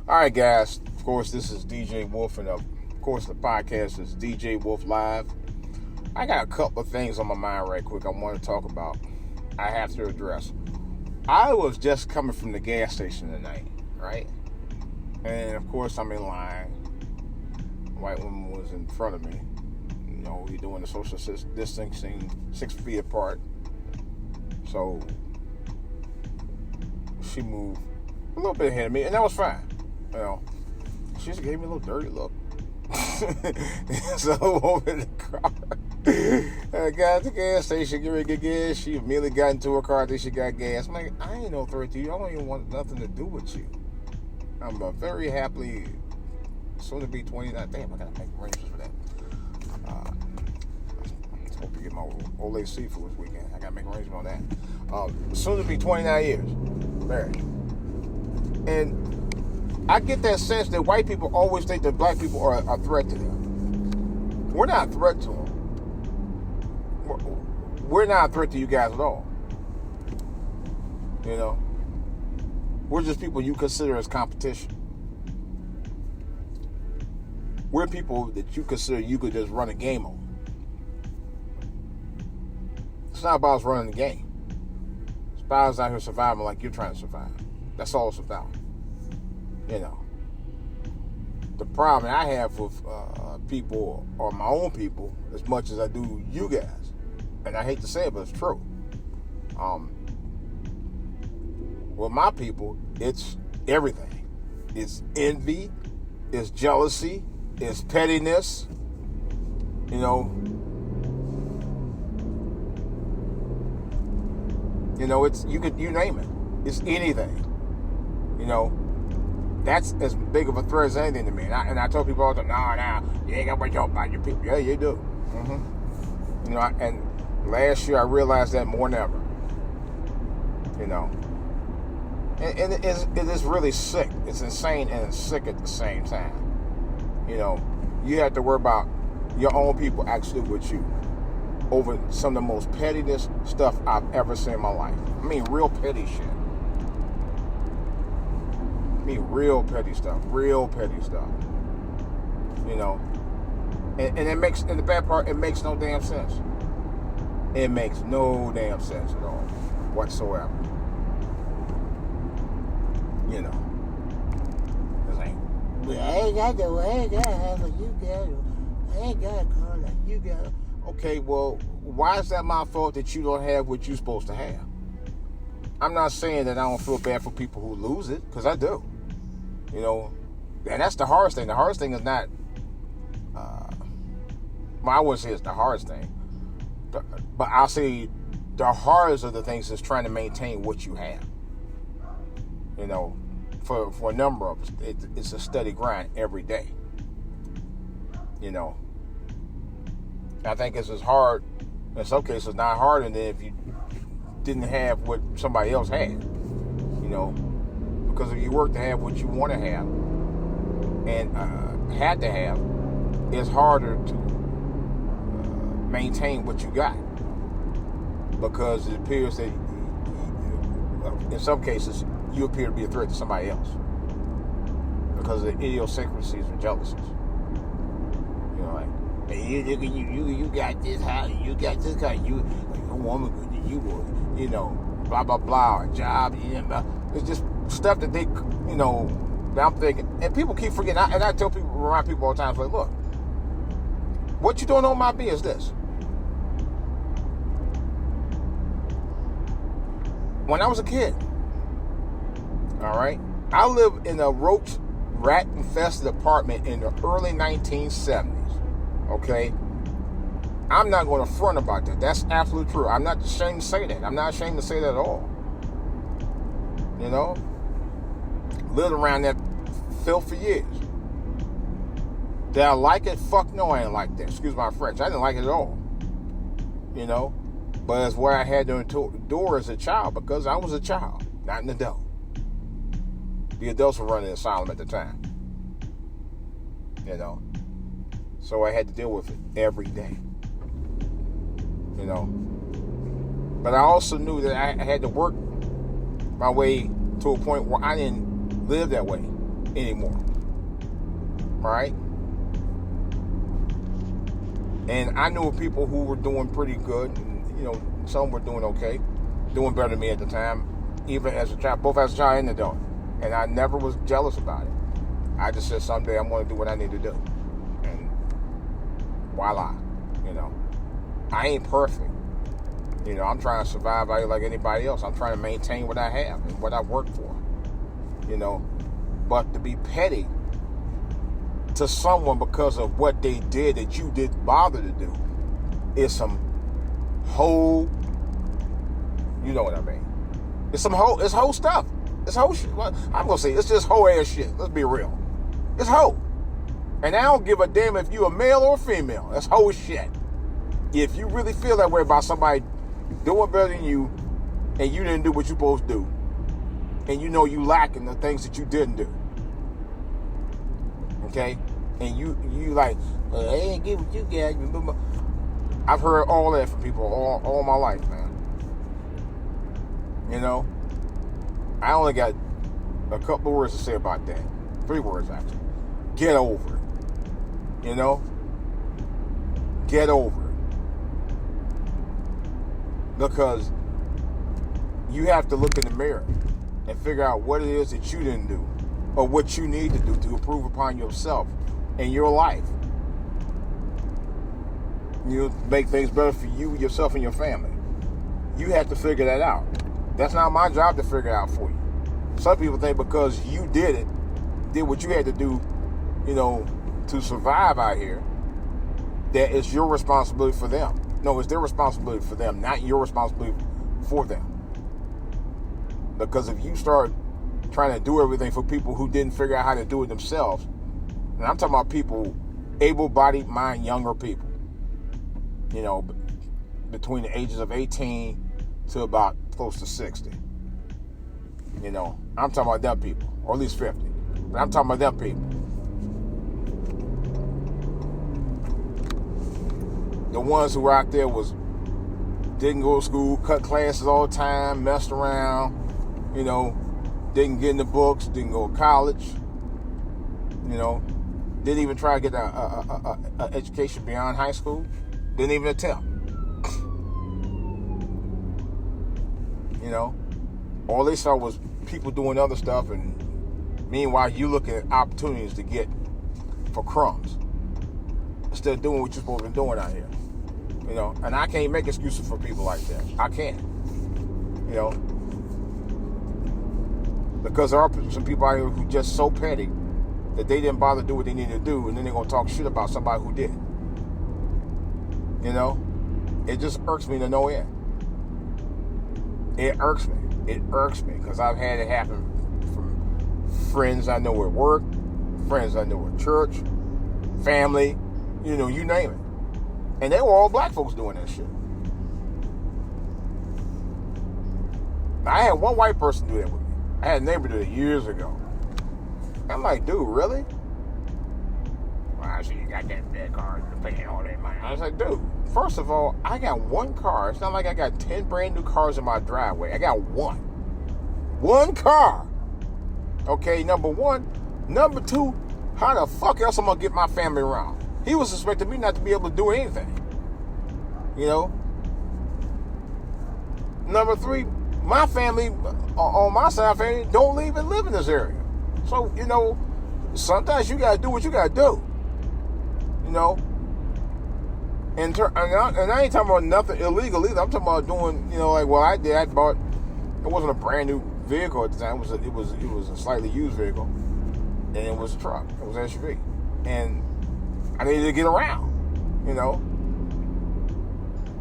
All right, guys. Of course, this is DJ Wolf, and of course, the podcast is DJ Wolf Live. I got a couple of things on my mind right quick I want to talk about. I have to address. I was just coming from the gas station tonight, right? And of course, I'm in line. A white woman was in front of me. You know, we're doing the social distancing 6 feet apart. So she moved a little bit ahead of me, and that was fine. You know, she just gave me a little dirty look. So over in the car, I got to the gas station, get ready to get gas. She immediately got into her car. Then she got gas. I'm like, I ain't no threat to you. I don't even want nothing to do with you. I'm very happily soon to be 29. Damn, I gotta make arrangements for that. I hope to get my old lady seafood this weekend. I gotta make arrangements on that. Soon to be 29 years married, and I get that sense that white people always think that black people are a threat to them. We're not a threat to them. We're not a threat to you guys at all. You know? We're just people you consider as competition. We're people that you consider you could just run a game on. It's not about us running the game. It's about us out here surviving like you're trying to survive. That's all it's about. You know, the problem I have with people or my own people as much as I do you guys, and I hate to say it, but it's true. With my people, it's everything. It's envy, it's jealousy, it's pettiness. You know, it's you name it. It's anything. You know. That's as big of a threat as anything to me. And I tell people all the time, no, you ain't got to worry about your people. Yeah, you do. Mm-hmm. You know, and last year I realized that more than ever. You know. And it is really sick. It's insane and it's sick at the same time. You know, you have to worry about your own people actually with you over some of the most pettiness stuff I've ever seen in my life. I mean, real petty shit. Real petty stuff, you know, and it makes, and the bad part, it makes no damn sense. It makes no damn sense at all, whatsoever. You know, it's like, well, I ain't got to have what you got, I ain't got a car like you got. Okay, well, why is that my fault that you don't have what you're supposed to have? I'm not saying that I don't feel bad for people who lose it, because I do. You know, and that's the hardest thing. The hardest thing is not, well, I wouldn't say it's the hardest thing, but I'll say the hardest of the things is trying to maintain what you have. You know, for a number of us, it's a steady grind every day. You know, I think it's as hard, in some cases, not harder than if you didn't have what somebody else had. You know, because if you work to have what you want to have and had to have, it's harder to maintain what you got, because it appears that in some cases you appear to be a threat to somebody else because of the idiosyncrasies and jealousies. You know, like, hey, you got this house, you got this car, you a woman, you know, blah blah blah, a job, it's just stuff that they, you know, that I'm thinking, and people keep forgetting. And I tell people, remind people all the time, like, look, what you don't know might be is this. When I was a kid, all right, I lived in a rat-infested apartment in the early 1970s, okay? I'm not going to front about that. That's absolutely true. I'm not ashamed to say that. I'm not ashamed to say that at all. You know? Lived around that filth for years. Did I like it? Fuck no, I didn't like that. Excuse my French. I didn't like it at all. You know? But it's where I had to endure as a child, because I was a child, not an adult. The adults were running the asylum at the time. You know? So I had to deal with it every day. You know? But I also knew that I had to work my way to a point where I didn't live that way. anymore. All right? And I knew people who were doing pretty good, and some were doing okay, doing better than me at the time, even as a child, both as a child and adult. And I never was jealous about it. I just said someday I'm going to do what I need to do, and voila, I ain't perfect. I'm trying to survive out here like anybody else. I'm trying to maintain what I have and what I work for. But to be petty to someone because of what they did that you didn't bother to do is some whole, you know what I mean? It's whole stuff. It's whole shit. I'm going to say it's just whole ass shit. Let's be real. It's whole. And I don't give a damn if you a male or a female. That's whole shit. If you really feel that way about somebody doing better than you and you didn't do what you're supposed to do, and you lacking the things that you didn't do, okay? And you like, well, I ain't get what you got. I've heard all that from people all my life, man. I only got a couple of words to say about that. 3 words, actually. Get over it. Get over it. Because you have to look in the mirror and figure out what it is that you didn't do or what you need to do to improve upon yourself and your life. Make things better for you, yourself, and your family. You have to figure that out. That's not my job to figure it out for you. Some people think because you did what you had to do, to survive out here, that it's your responsibility for them. No, it's their responsibility for them, not your responsibility for them. Because if you start trying to do everything for people who didn't figure out how to do it themselves, and I'm talking about people, able-bodied, mind, younger people, between the ages of 18 to about close to 60. I'm talking about them people, or at least 50. But I'm talking about them people. The ones who were out there didn't go to school, cut classes all the time, messed around, didn't get in the books, didn't go to college, didn't even try to get an education beyond high school, didn't even attempt. All they saw was people doing other stuff, and meanwhile you looking at opportunities to get for crumbs instead of doing what you're supposed to be doing out here. And I can't make excuses for people like that. I can't. Because there are some people out here who are just so petty that they didn't bother to do what they needed to do, and then they're going to talk shit about somebody who did. It just irks me to no end. It irks me. It irks me because I've had it happen from friends I know at work, friends I know at church, family, you name it. And they were all black folks doing that shit. I had one white person do that with me. I had a neighbor do it years ago. I'm like, dude, really? Well, I see you got that big car, you're paying all that money. I was like, dude, first of all, I got one car. It's not like I got 10 brand new cars in my driveway. I got one. One car. Okay, number one. Number two, how the fuck else am I going to get my family around? He was expecting me not to be able to do anything. Number three, my family, on my side of the family, don't even live in this area. So, sometimes you got to do what you got to do. And I ain't talking about nothing illegal either. I'm talking about doing, I did. I bought, it wasn't a brand new vehicle at the time. It was a slightly used vehicle. And it was a truck. It was an SUV. And I needed to get around,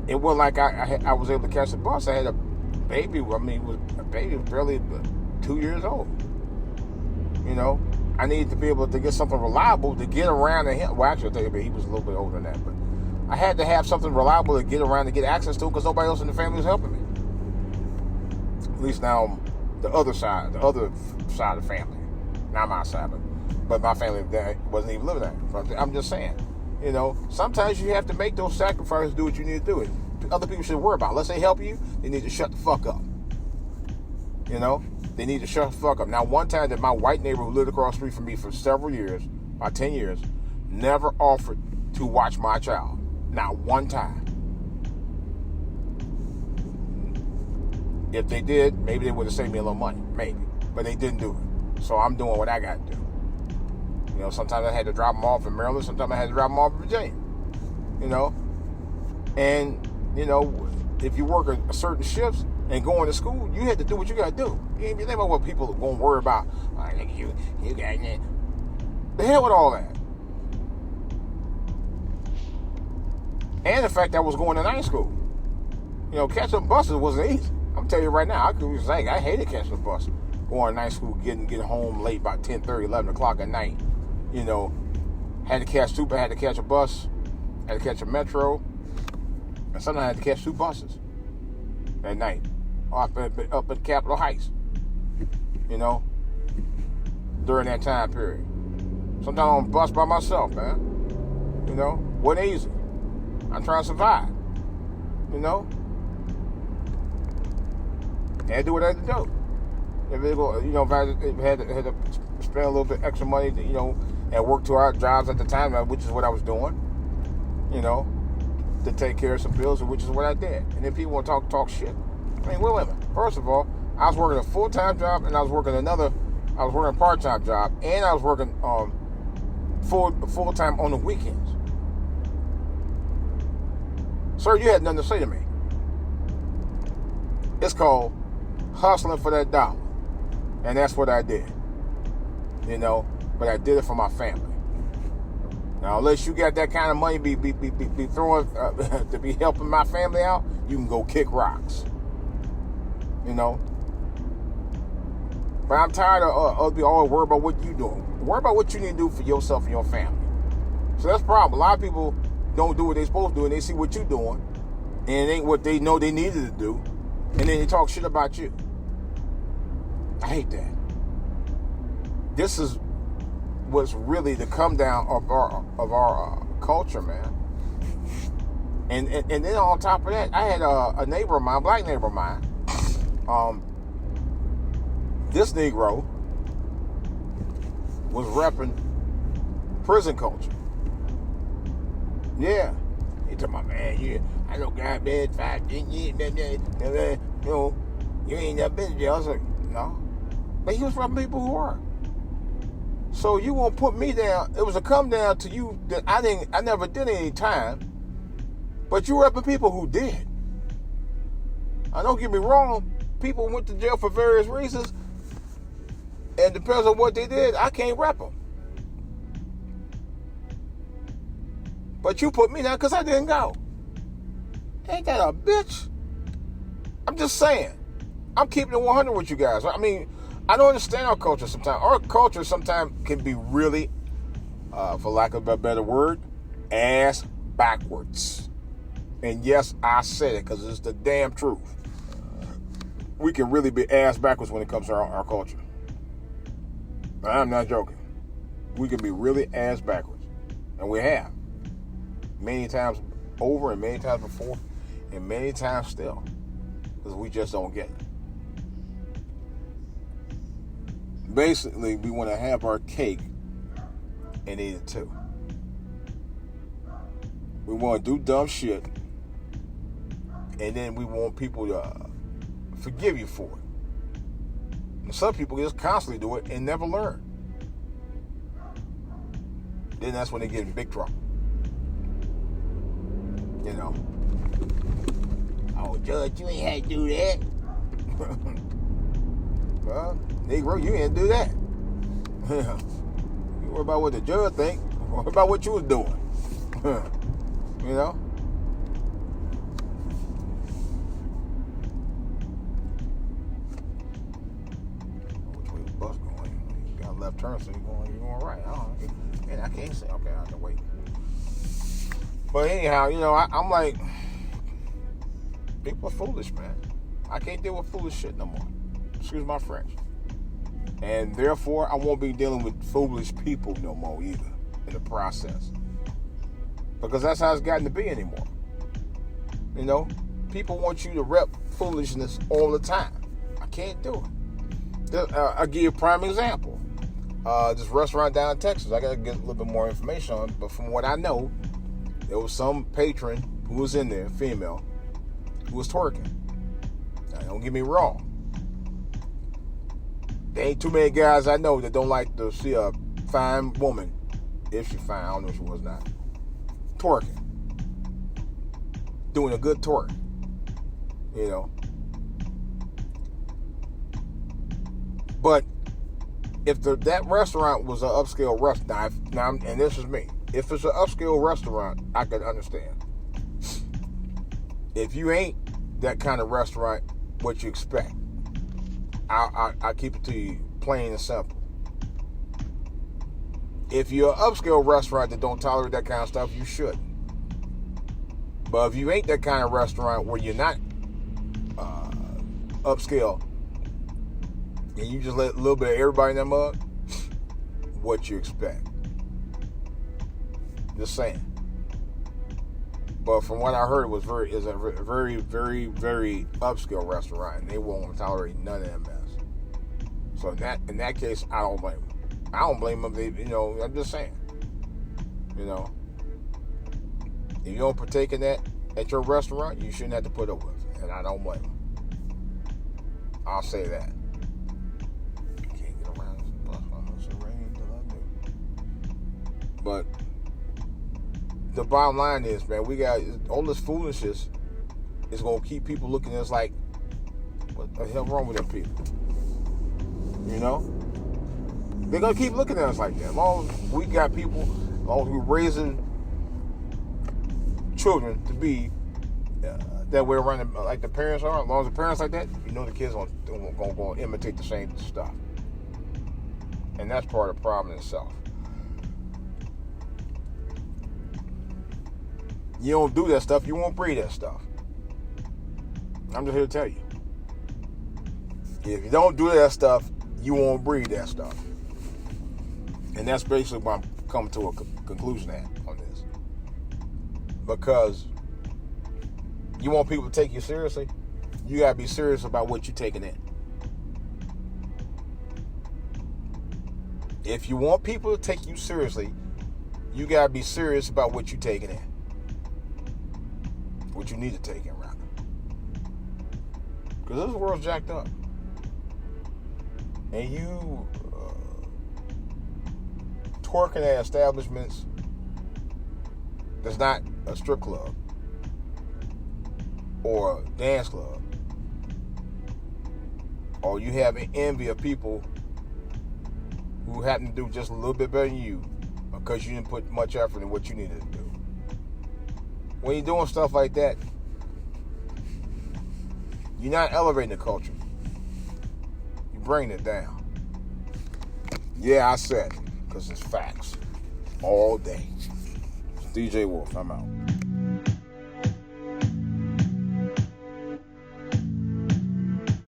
It wasn't like I was able to catch the bus. I had a baby. A baby was barely 2 years old. I needed to be able to get something reliable to get around to him. Well, actually, I think he was a little bit older than that, but I had to have something reliable to get around to get access to because nobody else in the family was helping me. At least now, the other side of the family, not my side, but my family wasn't even living there. But I'm just saying, sometimes you have to make those sacrifices to do what you need to do. Other people should worry about. Unless they help you, they need to shut the fuck up. You know, they need to shut the fuck up. Now, one time that my white neighbor who lived across the street from me for several years, about 10 years, never offered to watch my child. Not one time. If they did, maybe they would have saved me a little money. Maybe. But they didn't do it. So I'm doing what I got to do. You know, sometimes I had to drop them off in Maryland. Sometimes I had to drop them off in Virginia. You know? And, you know, if you work a certain shifts and going to school, you had to do what you got to do. You ain't think about what people are going to worry about. Oh, you got it. The hell with all that. And the fact that I was going to night school. You know, catching buses wasn't easy. I'm telling you right now, I hated catching the bus. Going to night school, getting home late about 10:30, 11 o'clock at night. You know, had to catch a bus, had to catch a metro, and sometimes I had to catch 2 buses at night up at Capitol Heights. You know, during that time period. Sometimes on a bus by myself, man. You know, wasn't easy. I'm trying to survive. You know, had to do what I had to do. If I had to spend a little bit extra money, you know, and work 2-hour jobs at the time, which is what I was doing, you know, to take care of some bills, which is what I did. And then people want to talk shit. I mean, wait a minute. First of all, I was working a full-time job, and I was working a part-time job, and I was working full-time on the weekends. Sir, you had nothing to say to me. It's called hustling for that dollar. And that's what I did. You know, but I did it for my family. Now, unless you got that kind of money be throwing to be helping my family out, you can go kick rocks. You know. But I'm tired of being always worried about what you're doing. Worry about what you need to do for yourself and your family. So that's the problem. A lot of people don't do what they're supposed to do, and they see what you're doing, and it ain't what they know they needed to do, and then they talk shit about you. I hate that. This is what's really the come down of our culture, man. And then on top of that, I had a neighbor of mine, black neighbor of mine. This Negro was repping prison culture. Yeah. He told my man, yeah, I know God bad 5, 10 years, you know, you ain't never been to jail. I was like, no. But he was repping people who were. So you won't put me down. It was a come down to you that I never did any time, but you repping people who did. Now, don't get me wrong, people went to jail for various reasons, and depends on what they did, I can't rep them. But you put me down because I didn't go. Ain't that a bitch? I'm just saying. I'm keeping it 100 with you guys. I mean, I don't understand our culture sometimes. Our culture sometimes can be really, for lack of a better word, ass backwards. And yes, I said it because it's the damn truth. We can really be ass backwards when it comes to our culture. I'm not joking. We can be really ass backwards. And we have. Many times over and many times before and many times still. Because we just don't get it. Basically, we want to have our cake and eat it too. We want to do dumb shit, and then we want people to forgive you for it. And some people just constantly do it and never learn. Then that's when they get in big trouble. You know. Oh, Judge, you ain't had to do that. Well, Negro, you ain't do that. You worry about what the judge think. Worry about what you was doing. You know? Which way the bus going? You got a left turn, so you're going right. And I can't say, okay, I have to wait. But anyhow, you know, I'm like, people are foolish, man. I can't deal with foolish shit no more. Excuse my French. And therefore, I won't be dealing with foolish people no more either in the process. Because that's how it's gotten to be anymore. You know, people want you to rep foolishness all the time. I can't do it. I'll give you a prime example. This restaurant down in Texas, I got to get a little bit more information on it, but from what I know, there was some patron who was in there, female, who was twerking. Now, don't get me wrong. There ain't too many guys I know that don't like to see a fine woman, if she fine, I don't know if she was not, twerking. Doing a good twerk. You know. But if that restaurant was an upscale restaurant, now, and this is me, if it's an upscale restaurant, I could understand. If you ain't that kind of restaurant, what you expect? I keep it to you plain and simple. If you're an upscale restaurant that don't tolerate that kind of stuff, you shouldn't. But if you ain't that kind of restaurant where you're not upscale, and you just let a little bit of everybody in that mug, what you expect? Just saying. But from what I heard, it was a very, very, very upscale restaurant, and they won't tolerate none of that mess. So in that case, I don't blame them. I don't blame them. I'm just saying. If you don't partake in that at your restaurant, you shouldn't have to put up with it, and I don't blame them. I'll say that. But the bottom line is, man, we got all this foolishness is going to keep people looking at us like, what the hell wrong with them people? They're going to keep looking at us like that. As long as we got people, as long as we're raising children to be that way around like the parents are, as long as the parents like that, the kids are going to imitate the same stuff. And that's part of the problem in itself. You don't do that stuff, you won't breed that stuff. I'm just here to tell you. If you don't do that stuff, you won't breed that stuff. And that's basically what I'm coming to a conclusion on this. Because you want people to take you seriously, you got to be serious about what you're taking in. If you want people to take you seriously, you got to be serious about what you're taking in. What you need to take in, rather. Because this world's jacked up. And you twerking at establishments that's not a strip club or a dance club, or you have an envy of people who happen to do just a little bit better than you because you didn't put much effort in what you needed to do. When you're doing stuff like that, you're not elevating the culture. You're bringing it down. Yeah, I said it, because it's facts. All day. It's DJ Wolf. I'm out.